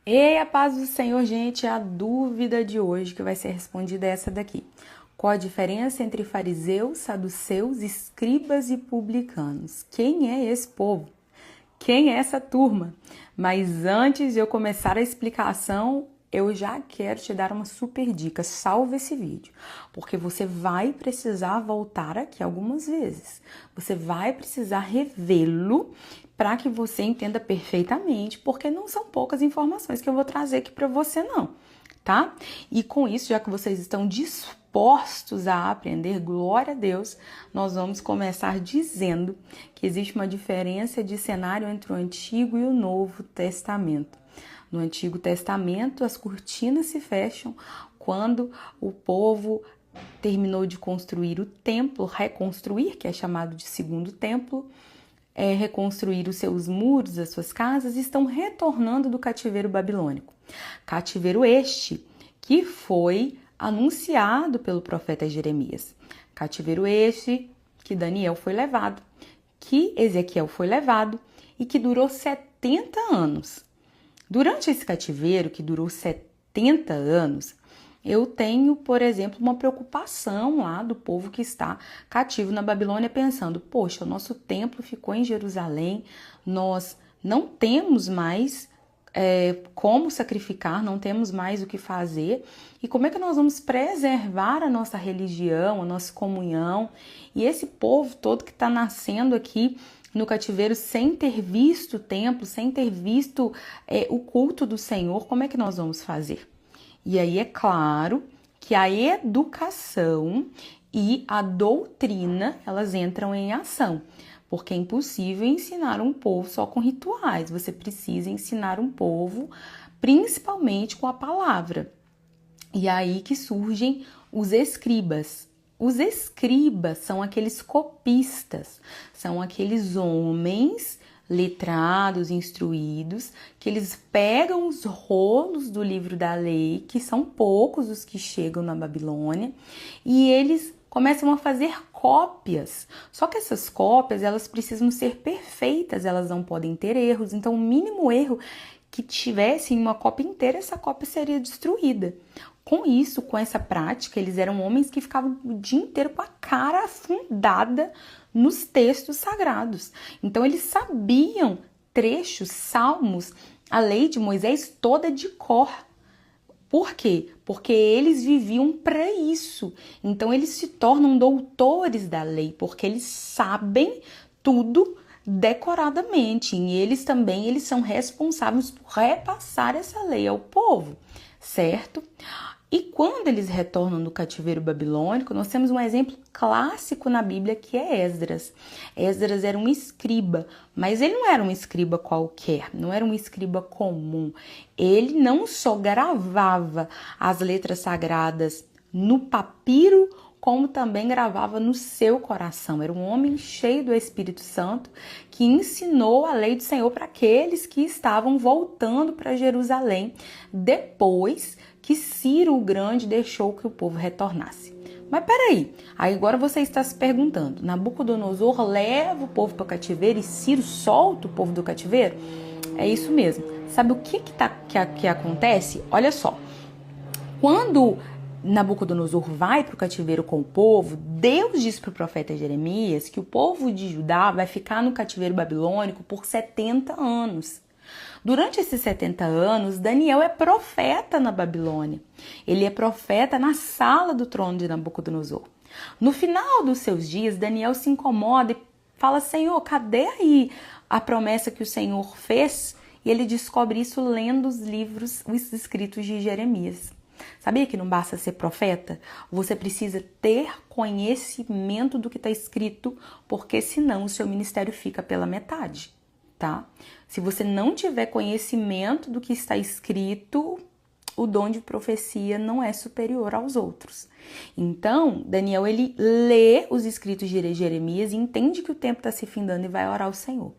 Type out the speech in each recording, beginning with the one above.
E a paz do Senhor, gente, a dúvida de hoje que vai ser respondida é essa daqui. Qual a diferença entre fariseus, saduceus, escribas e publicanos? Quem é esse povo? Quem é essa turma? Mas antes de eu começar a explicação, eu já quero te dar uma super dica. Salva esse vídeo, porque você vai precisar voltar aqui algumas vezes. Você vai precisar revê-lo para que você entenda perfeitamente, porque não são poucas informações que eu vou trazer aqui para você não, tá? E com isso, já que vocês estão dispostos a aprender, glória a Deus, nós vamos começar dizendo que existe uma diferença de cenário entre o Antigo e o Novo Testamento. No Antigo Testamento, as cortinas se fecham quando o povo terminou de construir o templo, reconstruir, que é chamado de segundo templo, reconstruir os seus muros, as suas casas, e estão retornando do cativeiro babilônico. Cativeiro este que foi anunciado pelo profeta Jeremias. Cativeiro este que Daniel foi levado, que Ezequiel foi levado e que durou 70 anos. Durante esse cativeiro, que durou 70 anos, eu tenho, por exemplo, uma preocupação lá do povo que está cativo na Babilônia, pensando, poxa, o nosso templo ficou em Jerusalém, nós não temos mais como sacrificar, não temos mais o que fazer, e como é que nós vamos preservar a nossa religião, a nossa comunhão, e esse povo todo que está nascendo aqui no cativeiro sem ter visto o templo, sem ter visto o culto do Senhor, como é que nós vamos fazer? E aí é claro que a educação e a doutrina, elas entram em ação, porque é impossível ensinar um povo só com rituais, você precisa ensinar um povo principalmente com a palavra. E aí que surgem os escribas. Os escribas são aqueles copistas, são aqueles homens letrados, instruídos, que eles pegam os rolos do livro da lei, que são poucos os que chegam na Babilônia, e eles começam a fazer cópias. Só que essas cópias, elas precisam ser perfeitas, elas não podem ter erros, então o mínimo erro que tivesse em uma cópia inteira, essa cópia seria destruída. Com isso, com essa prática, eles eram homens que ficavam o dia inteiro com a cara afundada nos textos sagrados. Então, eles sabiam trechos, salmos, a lei de Moisés toda de cor. Por quê? Porque eles viviam para isso. Então, eles se tornam doutores da lei, porque eles sabem tudo decoradamente. E eles são responsáveis por repassar essa lei ao povo, certo? E quando eles retornam do cativeiro babilônico, nós temos um exemplo clássico na Bíblia que é Esdras. Esdras era um escriba, mas ele não era um escriba qualquer, não era um escriba comum. Ele não só gravava as letras sagradas no papiro, como também gravava no seu coração. Era um homem cheio do Espírito Santo que ensinou a lei do Senhor para aqueles que estavam voltando para Jerusalém depois que Ciro o Grande deixou que o povo retornasse. Mas peraí, aí agora você está se perguntando, Nabucodonosor leva o povo para o cativeiro e Ciro solta o povo do cativeiro? É isso mesmo. Sabe o que acontece? Olha só, quando Nabucodonosor vai para o cativeiro com o povo, Deus diz para o profeta Jeremias que o povo de Judá vai ficar no cativeiro babilônico por 70 anos. Durante esses 70 anos, Daniel é profeta na Babilônia. Ele é profeta na sala do trono de Nabucodonosor. No final dos seus dias, Daniel se incomoda e fala, Senhor, cadê aí a promessa que o Senhor fez? E ele descobre isso lendo os livros, os escritos de Jeremias. Sabia que não basta ser profeta? Você precisa ter conhecimento do que está escrito, porque senão o seu ministério fica pela metade. Tá? Se você não tiver conhecimento do que está escrito, o dom de profecia não é superior aos outros. Então, Daniel, ele lê os escritos de Jeremias e entende que o tempo está se findando e vai orar ao Senhor.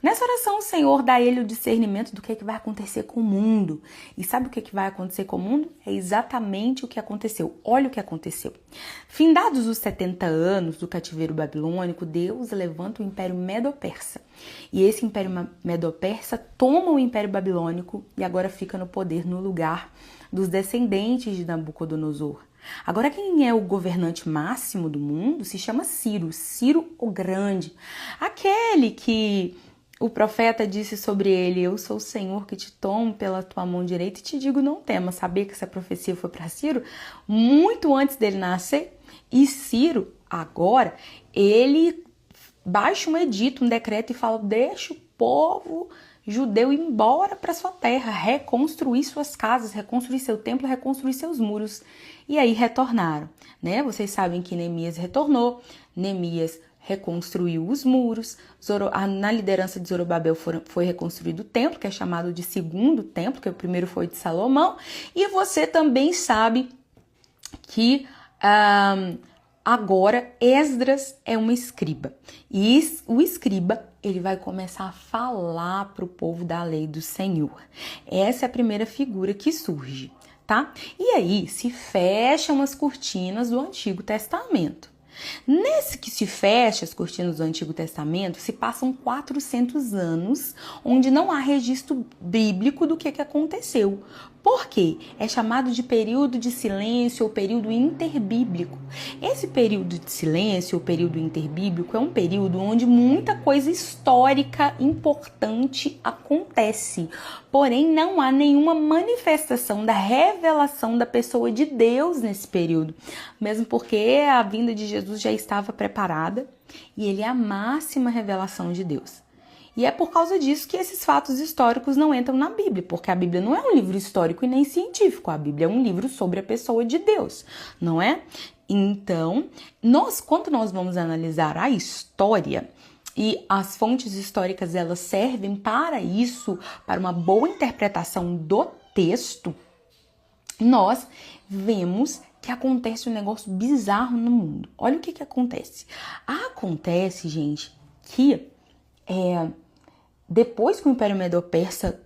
Nessa oração, o Senhor dá a ele o discernimento do que vai acontecer com o mundo. E sabe o que vai acontecer com o mundo? É exatamente o que aconteceu. Olha o que aconteceu. Findados os 70 anos do cativeiro babilônico, Deus levanta o Império Medo-Persa. E esse Império Medo-Persa toma o Império Babilônico e agora fica no poder no lugar dos descendentes de Nabucodonosor. Agora, quem é o governante máximo do mundo se chama Ciro, Ciro o Grande. Aquele que o profeta disse sobre ele: eu sou o Senhor que te tomo pela tua mão direita e te digo não temas. Sabia que essa profecia foi para Ciro muito antes dele nascer? E Ciro, agora, ele baixa um edito, um decreto e fala: deixa o povo judeu ir embora para sua terra, reconstruir suas casas, reconstruir seu templo, reconstruir seus muros. E aí retornaram, né? Vocês sabem que Neemias retornou, Neemias reconstruiu os muros, na liderança de Zorobabel foi reconstruído o templo, que é chamado de segundo templo, que o primeiro foi de Salomão, e você também sabe que agora Esdras é um escriba, e o escriba ele vai começar a falar para o povo da lei do Senhor. Essa é a primeira figura que surge, tá? E aí se fecham as cortinas do Antigo Testamento. Nesse que se fecha as cortinas do Antigo Testamento, se passam 400 anos onde não há registro bíblico do que aconteceu. Por quê? É chamado de período de silêncio ou período interbíblico. Esse período de silêncio ou período interbíblico é um período onde muita coisa histórica importante acontece. Porém, não há nenhuma manifestação da revelação da pessoa de Deus nesse período. Mesmo porque a vinda de Jesus já estava preparada e ele é a máxima revelação de Deus. E é por causa disso que esses fatos históricos não entram na Bíblia, porque a Bíblia não é um livro histórico e nem científico, a Bíblia é um livro sobre a pessoa de Deus, não é? Então, quando nós vamos analisar a história, e as fontes históricas elas servem para isso, para uma boa interpretação do texto, nós vemos que acontece um negócio bizarro no mundo. Olha o que acontece. Acontece, gente, que depois que o Império Medo-Persa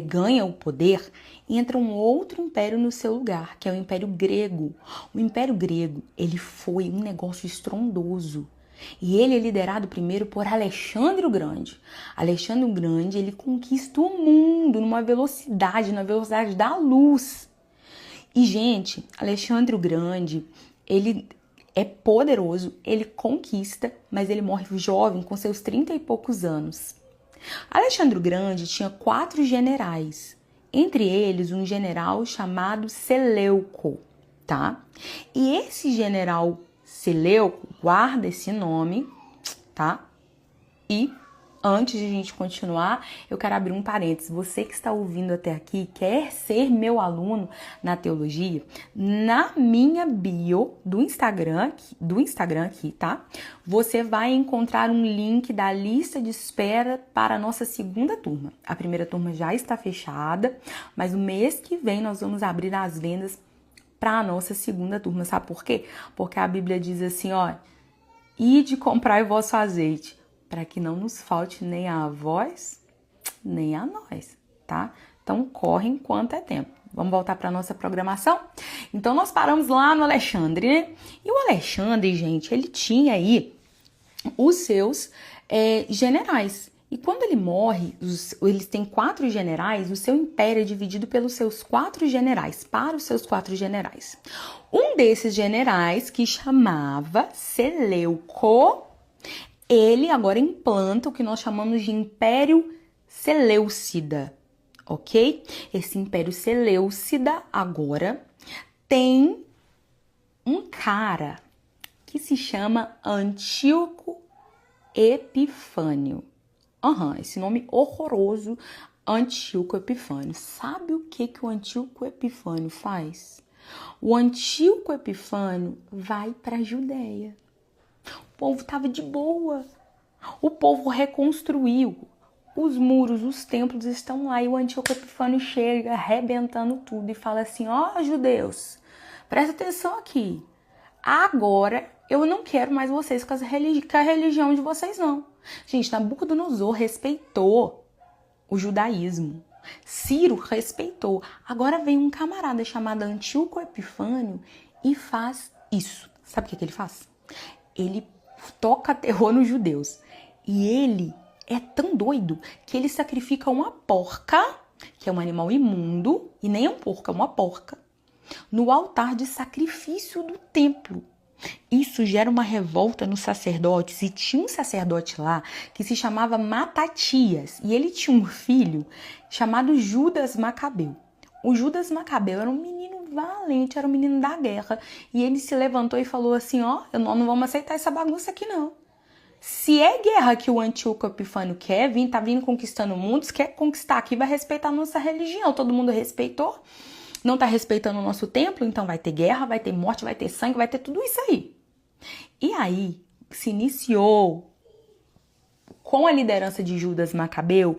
ganha o poder, entra um outro império no seu lugar, que é o Império Grego. O Império Grego, ele foi um negócio estrondoso. E ele é liderado primeiro por Alexandre o Grande. Alexandre o Grande, ele conquista o mundo na velocidade da luz. E, gente, Alexandre o Grande, ele é poderoso, ele conquista, mas ele morre jovem, com seus 30 e poucos anos. Alexandre o Grande tinha 4 generais, entre eles um general chamado Seleuco, tá? E esse general Seleuco, guarda esse nome, tá? E antes de a gente continuar, eu quero abrir um parênteses. Você que está ouvindo até aqui, quer ser meu aluno na teologia? Na minha bio do Instagram aqui, tá? Você vai encontrar um link da lista de espera para a nossa segunda turma. A primeira turma já está fechada, mas o mês que vem nós vamos abrir as vendas para a nossa segunda turma. Sabe por quê? Porque a Bíblia diz assim, ó, ide comprar o vosso azeite, para que não nos falte nem a vós, nem a nós, tá? Então, corre enquanto é tempo. Vamos voltar para a nossa programação? Então, nós paramos lá no Alexandre, né? E o Alexandre, gente, ele tinha aí os seus generais. E quando ele morre, eles têm 4 generais, o seu império é dividido pelos seus 4 generais, para os seus 4 generais. Um desses generais, que chamava Seleuco, ele agora implanta o que nós chamamos de Império Seleucida, ok? Esse Império Seleucida agora tem um cara que se chama Antíoco Epifânio. Esse nome horroroso, Antíoco Epifânio. Sabe o que o Antíoco Epifânio faz? O Antíoco Epifânio vai para a Judéia. O povo estava de boa. O povo reconstruiu. Os muros, os templos estão lá. E o Antíoco Epifânio chega arrebentando tudo e fala assim, ó, judeus, presta atenção aqui. Agora eu não quero mais vocês com a religião de vocês, não. Gente, Nabucodonosor respeitou o judaísmo. Ciro respeitou. Agora vem um camarada chamado Antíoco Epifânio e faz isso. Sabe o que ele faz? Ele toca terror nos judeus. E ele é tão doido que ele sacrifica uma porca, que é um animal imundo, e nem é um porco, é uma porca, no altar de sacrifício do templo. Isso gera uma revolta nos sacerdotes, e tinha um sacerdote lá que se chamava Matatias, e ele tinha um filho chamado Judas Macabeu. O Judas Macabeu era um menino valente, era um menino da guerra, e ele se levantou e falou assim, nós não vamos aceitar essa bagunça aqui não. Se é guerra que o Antíoco Epifânio quer vir, tá vindo conquistando o mundo, se quer conquistar aqui, vai respeitar a nossa religião, todo mundo respeitou. Não tá respeitando o nosso templo, então vai ter guerra, vai ter morte, vai ter sangue, vai ter tudo isso aí. E aí se iniciou, com a liderança de Judas Macabeu,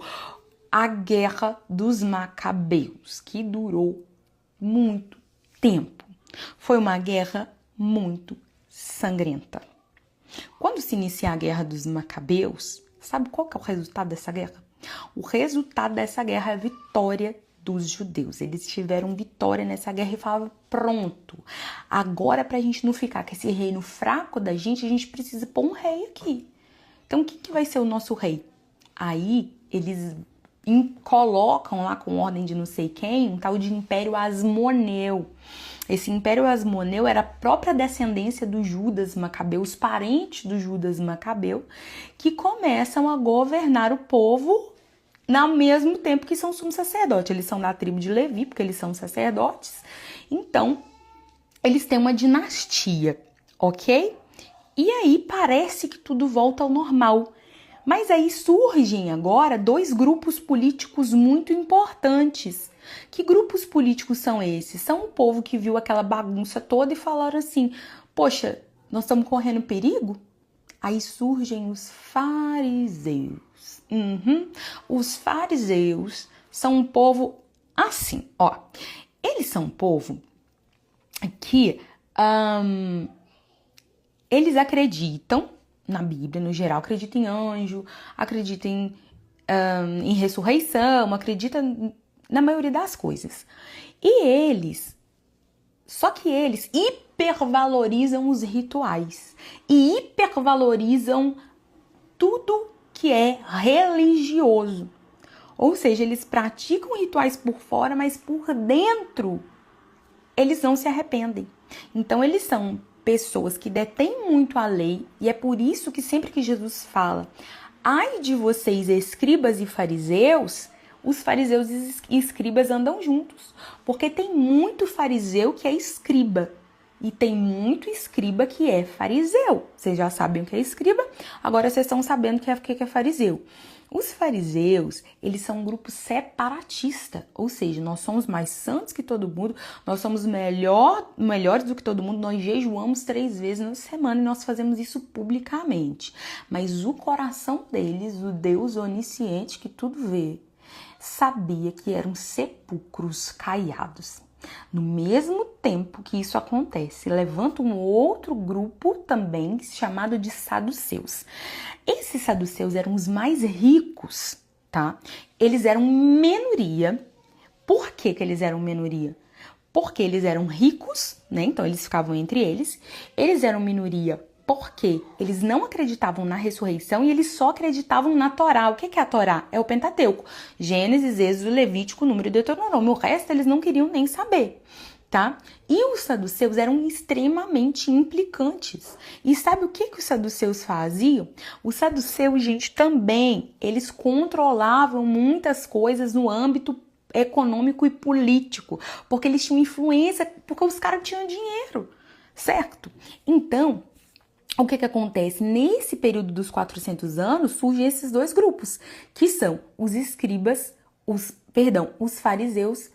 a Guerra dos Macabeus, que durou muito tempo. Foi uma guerra muito sangrenta. Quando se inicia a Guerra dos Macabeus, sabe qual que é o resultado dessa guerra? O resultado dessa guerra é a vitória dos judeus. Eles tiveram vitória nessa guerra e falavam, pronto, agora pra gente não ficar com esse reino fraco da gente, a gente precisa pôr um rei aqui. Então, quem que vai ser o nosso rei? Aí, eles colocam lá com ordem de não sei quem, um tal de Império Asmoneu. Esse Império Asmoneu era a própria descendência do Judas Macabeu, os parentes do Judas Macabeu, que começam a governar o povo ao mesmo tempo que são sumos sacerdotes. Eles são da tribo de Levi, porque eles são sacerdotes. Então, eles têm uma dinastia, ok? E aí parece que tudo volta ao normal. Mas aí surgem agora dois grupos políticos muito importantes. Que grupos políticos são esses? São o povo que viu aquela bagunça toda e falaram assim, poxa, nós estamos correndo perigo? Aí surgem os fariseus. Os fariseus são um povo assim, eles são um povo que eles acreditam na Bíblia, no geral, acreditam em anjo, acreditam em ressurreição, acreditam na maioria das coisas. Só que eles hipervalorizam os rituais e hipervalorizam tudo que é religioso. Ou seja, eles praticam rituais por fora, mas por dentro eles não se arrependem. Então, eles são pessoas que detêm muito a lei, e é por isso que sempre que Jesus fala, ai de vocês, escribas e fariseus, os fariseus e escribas andam juntos, porque tem muito fariseu que é escriba, e tem muito escriba que é fariseu. Vocês já sabem o que é escriba, agora vocês estão sabendo o que é fariseu. Os fariseus, eles são um grupo separatista, ou seja, nós somos mais santos que todo mundo, nós somos melhores do que todo mundo, nós jejuamos 3 vezes na semana e nós fazemos isso publicamente. Mas o coração deles, o Deus onisciente que tudo vê, sabia que eram sepulcros caiados. No mesmo tempo que isso acontece, levanta um outro grupo também chamado de saduceus. Esses saduceus eram os mais ricos, tá? Eles eram minoria. Por que eles eram minoria? Porque eles eram ricos, né? Então eles ficavam entre eles. Eles eram minoria porque eles não acreditavam na ressurreição e eles só acreditavam na Torá. O que é a Torá? É o Pentateuco. Gênesis, Êxodo, Levítico, Número e Deuteronômio. O resto eles não queriam nem saber, tá? E os saduceus eram extremamente implicantes. E sabe o que os saduceus faziam? Os saduceus, gente, também, eles controlavam muitas coisas no âmbito econômico e político, porque eles tinham influência, porque os caras tinham dinheiro, certo? Então, o que acontece? Nesse período dos 400 anos, surgem esses dois grupos, que são os escribas, os fariseus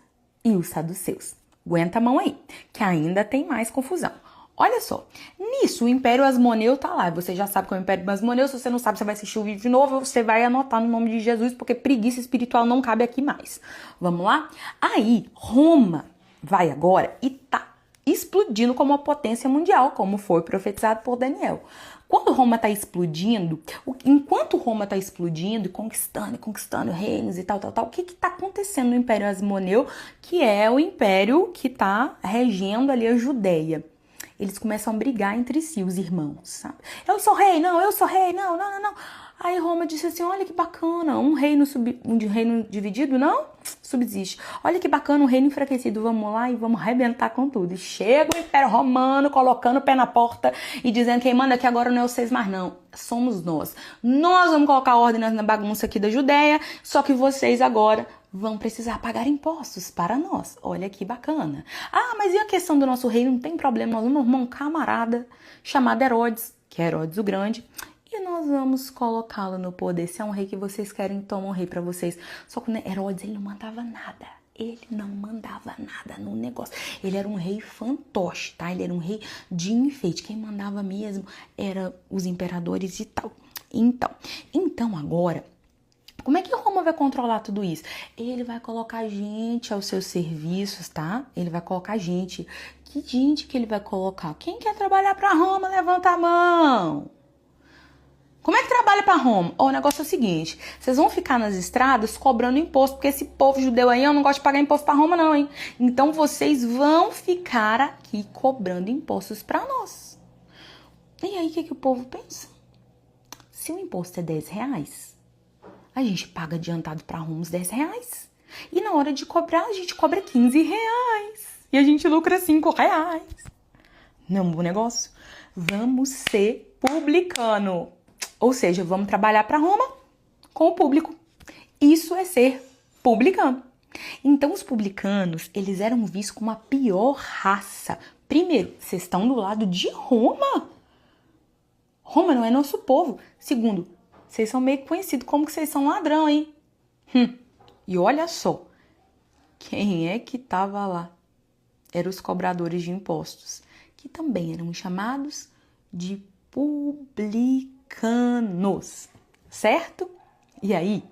e os saduceus. Aguenta a mão aí, que ainda tem mais confusão. Olha só, nisso o Império Asmoneu tá lá. Você já sabe que é o Império Asmoneu. Se você não sabe, você vai assistir o vídeo de novo, você vai anotar no nome de Jesus, porque preguiça espiritual não cabe aqui mais. Vamos lá? Aí, Roma vai agora e tá explodindo como uma potência mundial, como foi profetizado por Daniel. Quando Roma está explodindo, enquanto Roma está explodindo e conquistando reinos e tal, o que está acontecendo no Império Asmoneu, que é o império que está regendo ali a Judéia? Eles começam a brigar entre si, os irmãos, sabe? Eu sou rei, não. Aí Roma disse assim, olha que bacana, um reino dividido, não? Subsiste. Olha que bacana, um reino enfraquecido, vamos lá e vamos arrebentar com tudo. E chega o Império Romano colocando o pé na porta e dizendo quem manda aqui agora não é vocês mais não, somos nós. Nós vamos colocar ordem na bagunça aqui da Judéia, só que vocês agora vão precisar pagar impostos para nós. Olha que bacana. Ah, mas e a questão do nosso reino? Não tem problema, nós vamos arrumar um camarada chamado Herodes, que é Herodes o Grande, e nós vamos colocá-lo no poder. Se é um rei que vocês querem, toma um rei para vocês. Só que Herodes, ele não mandava nada. Ele não mandava nada no negócio. Ele era um rei fantoche, tá? Ele era um rei de enfeite. Quem mandava mesmo eram os imperadores e tal. Então agora, como é que Roma vai controlar tudo isso? Ele vai colocar gente aos seus serviços, tá? Ele vai colocar gente. Que gente que ele vai colocar? Quem quer trabalhar para Roma, levanta a mão. Como é que trabalha para Roma? O negócio é o seguinte, vocês vão ficar nas estradas cobrando imposto, porque esse povo judeu aí, eu não gosto de pagar imposto para Roma não, hein? Então vocês vão ficar aqui cobrando impostos para nós. E aí, o que o povo pensa? Se o imposto é R$10, a gente paga adiantado para Roma uns R$10. E na hora de cobrar, a gente cobra R$15. E a gente lucra R$5. Não é um bom negócio? Vamos ser publicano. Ou seja, vamos trabalhar para Roma com o público. Isso é ser publicano. Então, os publicanos, eles eram vistos como a pior raça. Primeiro, vocês estão do lado de Roma. Roma não é nosso povo. Segundo, vocês são meio conhecidos como que vocês são ladrão, hein? E olha só, quem é que estava lá? Eram os cobradores de impostos, que também eram chamados de publicanos, certo? E aí,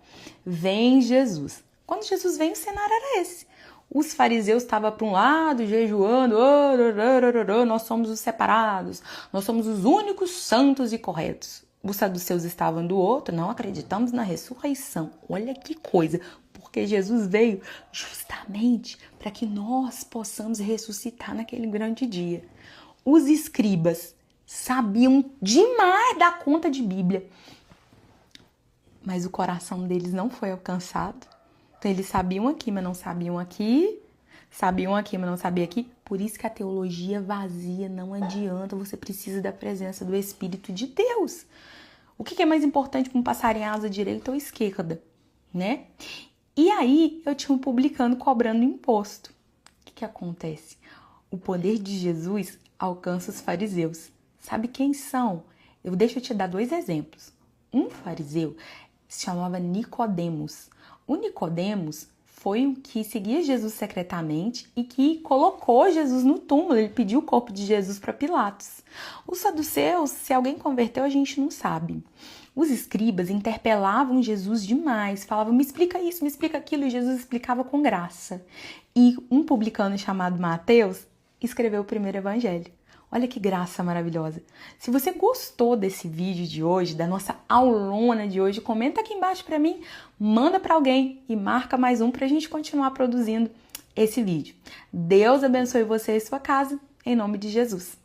vem Jesus. Quando Jesus vem, o cenário era esse. Os fariseus estavam para um lado, jejuando, nós somos os separados, nós somos os únicos santos e corretos. Os saduceus estavam do outro, não acreditamos na ressurreição. Olha que coisa, porque Jesus veio justamente para que nós possamos ressuscitar naquele grande dia. Os escribas sabiam demais da conta de Bíblia, mas o coração deles não foi alcançado. Então, eles sabiam aqui, mas não sabiam aqui. Sabiam aqui, mas não sabiam aqui. Por isso que a teologia vazia não adianta. Você precisa da presença do Espírito de Deus. O que é mais importante para um passarinho asa direita ou esquerda, né? E aí, eu tinha um publicano cobrando imposto. O que acontece? O poder de Jesus alcança os fariseus. Sabe quem são? Deixa eu te dar 2 exemplos. Um fariseu se chamava Nicodemos. O Nicodemos foi o que seguia Jesus secretamente e que colocou Jesus no túmulo. Ele pediu o corpo de Jesus para Pilatos. Os saduceus, se alguém converteu, a gente não sabe. Os escribas interpelavam Jesus demais, falavam, me explica isso, me explica aquilo, e Jesus explicava com graça. E um publicano chamado Mateus escreveu o primeiro evangelho. Olha que graça maravilhosa. Se você gostou desse vídeo de hoje, da nossa aulona de hoje, comenta aqui embaixo para mim, manda para alguém e marca mais um para a gente continuar produzindo esse vídeo. Deus abençoe você e sua casa, em nome de Jesus.